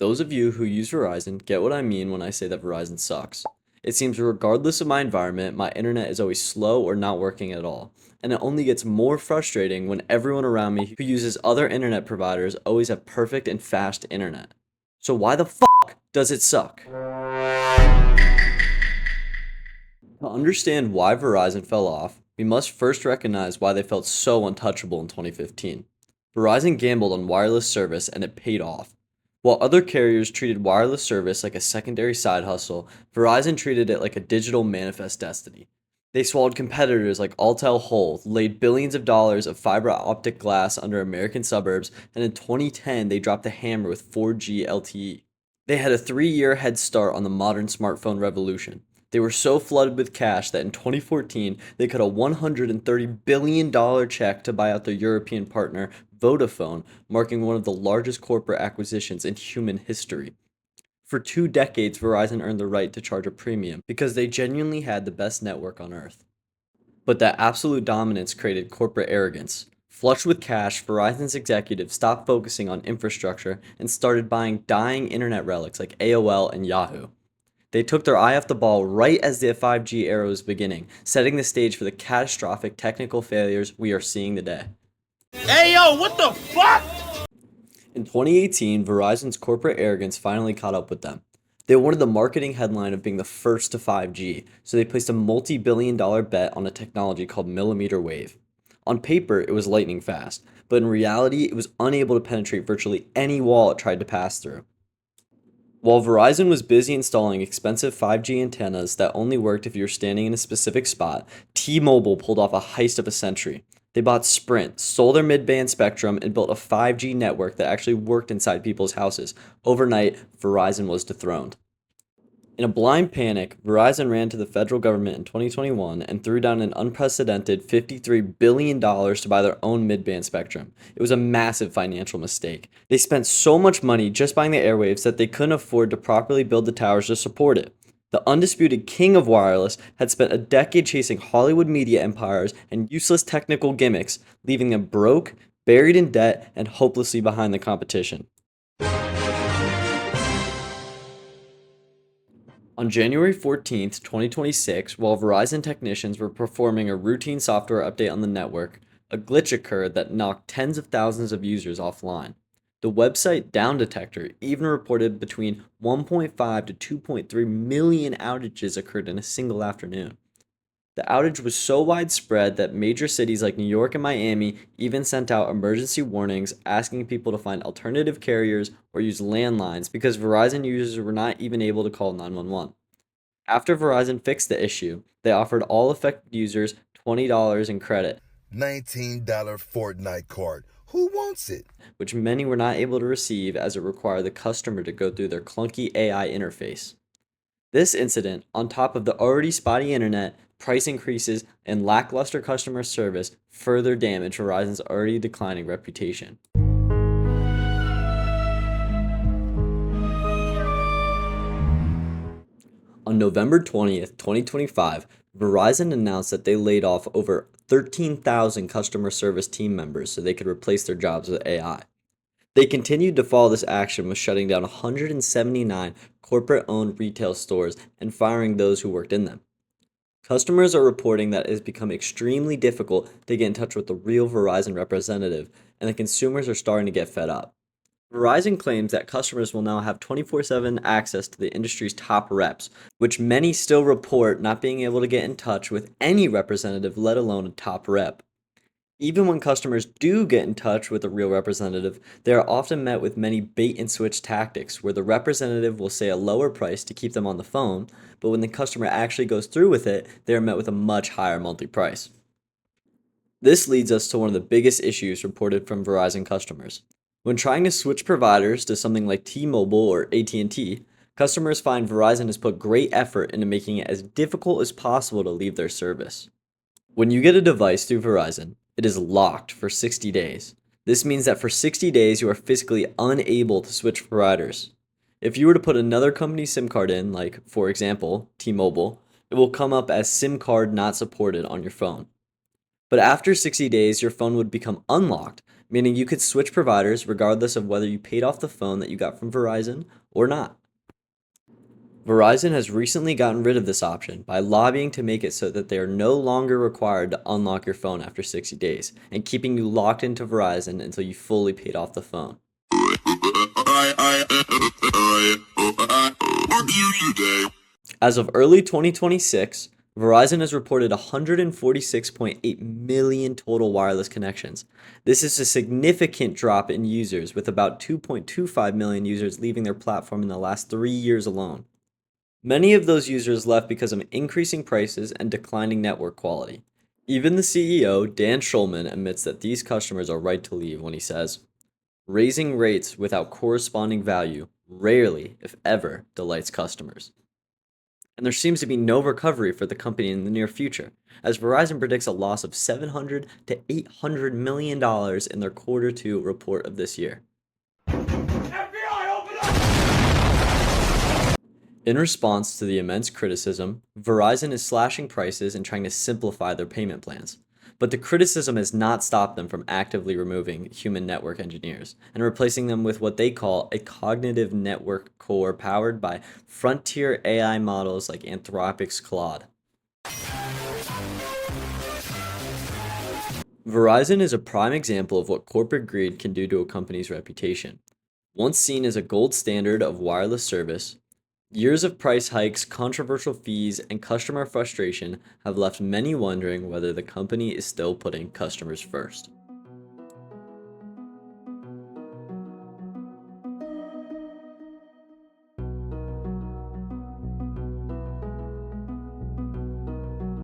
Those of you who use Verizon get what I mean when I say that Verizon sucks. It seems regardless of my environment, my internet is always slow or not working at all. And it only gets more frustrating when everyone around me who uses other internet providers always have perfect and fast internet. So why the fuck does it suck? To understand why Verizon fell off, we must first recognize why they felt so untouchable in 2015. Verizon gambled on wireless service and it paid off. While other carriers treated wireless service like a secondary side hustle, Verizon treated it like a digital manifest destiny. They swallowed competitors like Alltel whole, laid billions of dollars of fiber optic glass under American suburbs, and in 2010 they dropped the hammer with 4G LTE. They had a 3-year head start on the modern smartphone revolution. They were so flooded with cash that in 2014 they cut a $130 billion check to buy out their European partner, Vodafone, marking one of the largest corporate acquisitions in human history. For 2 decades, Verizon earned the right to charge a premium because they genuinely had the best network on earth. But that absolute dominance created corporate arrogance. Flushed with cash, Verizon's executives stopped focusing on infrastructure and started buying dying internet relics like AOL and Yahoo. They took their eye off the ball right as the 5G era was beginning, setting the stage for the catastrophic technical failures we are seeing today. Hey yo, what the fuck? In 2018, Verizon's corporate arrogance finally caught up with them. They wanted the marketing headline of being the first to 5G, so they placed a multi-billion-dollar bet on a technology called millimeter wave. On paper, it was lightning fast, but in reality, it was unable to penetrate virtually any wall it tried to pass through. While Verizon was busy installing expensive 5G antennas that only worked if you were standing in a specific spot, T-Mobile pulled off a heist of a century. They bought Sprint, sold their mid-band spectrum, and built a 5G network that actually worked inside people's houses. Overnight, Verizon was dethroned. In a blind panic, Verizon ran to the federal government in 2021 and threw down an unprecedented $53 billion to buy their own mid-band spectrum. It was a massive financial mistake. They spent so much money just buying the airwaves that they couldn't afford to properly build the towers to support it. The undisputed king of wireless had spent a decade chasing Hollywood media empires and useless technical gimmicks, leaving them broke, buried in debt, and hopelessly behind the competition. On January 14th, 2026, while Verizon technicians were performing a routine software update on the network, a glitch occurred that knocked tens of thousands of users offline. The website Down Detector even reported between 1.5 to 2.3 million outages occurred in a single afternoon. The outage was so widespread that major cities like New York and Miami even sent out emergency warnings asking people to find alternative carriers or use landlines because Verizon users were not even able to call 911. After Verizon fixed the issue, they offered all affected users $20 in credit, $19 Fortnite card. Who wants it? which many were not able to receive as it required the customer to go through their clunky AI interface. This incident, on top of the already spotty internet, price increases, and lackluster customer service, further damaged Verizon's already declining reputation. On November 20th, 2025, Verizon announced that they laid off over 13,000 customer service team members so they could replace their jobs with AI. They continued to follow this action with shutting down 179 corporate-owned retail stores and firing those who worked in them. Customers are reporting that it has become extremely difficult to get in touch with the real Verizon representative, and the consumers are starting to get fed up. Verizon claims that customers will now have 24/7 access to the industry's top reps, which many still report not being able to get in touch with any representative, let alone a top rep. Even when customers do get in touch with a real representative, they are often met with many bait and switch tactics where the representative will say a lower price to keep them on the phone, but when the customer actually goes through with it, they are met with a much higher monthly price. This leads us to one of the biggest issues reported from Verizon customers. When trying to switch providers to something like T-Mobile or AT&T, customers find Verizon has put great effort into making it as difficult as possible to leave their service. When you get a device through Verizon, it is locked for 60 days. This means that for 60 days you are physically unable to switch providers. If you were to put another company's SIM card in, like for example, T-Mobile, it will come up as SIM card not supported on your phone. But after 60 days, your phone would become unlocked, meaning you could switch providers regardless of whether you paid off the phone that you got from Verizon or not. Verizon has recently gotten rid of this option by lobbying to make it so that they are no longer required to unlock your phone after 60 days and keeping you locked into Verizon until you fully paid off the phone. As of early 2026, Verizon has reported 146.8 million total wireless connections. This is a significant drop in users, with about 2.25 million users leaving their platform in the last 3 years alone. Many of those users left because of increasing prices and declining network quality. Even the CEO, Dan Schulman, admits that these customers are right to leave when he says, "Raising rates without corresponding value rarely, if ever, delights customers." And there seems to be no recovery for the company in the near future, as Verizon predicts a loss of $700 to $800 million in their quarter 2 report of this year. In response to the immense criticism, Verizon is slashing prices and trying to simplify their payment plans. But the criticism has not stopped them from actively removing human network engineers and replacing them with what they call a cognitive network core powered by frontier AI models like Anthropic's Claude. Verizon is a prime example of what corporate greed can do to a company's reputation. Once seen as a gold standard of wireless service, years of price hikes, controversial fees, and customer frustration have left many wondering whether the company is still putting customers first.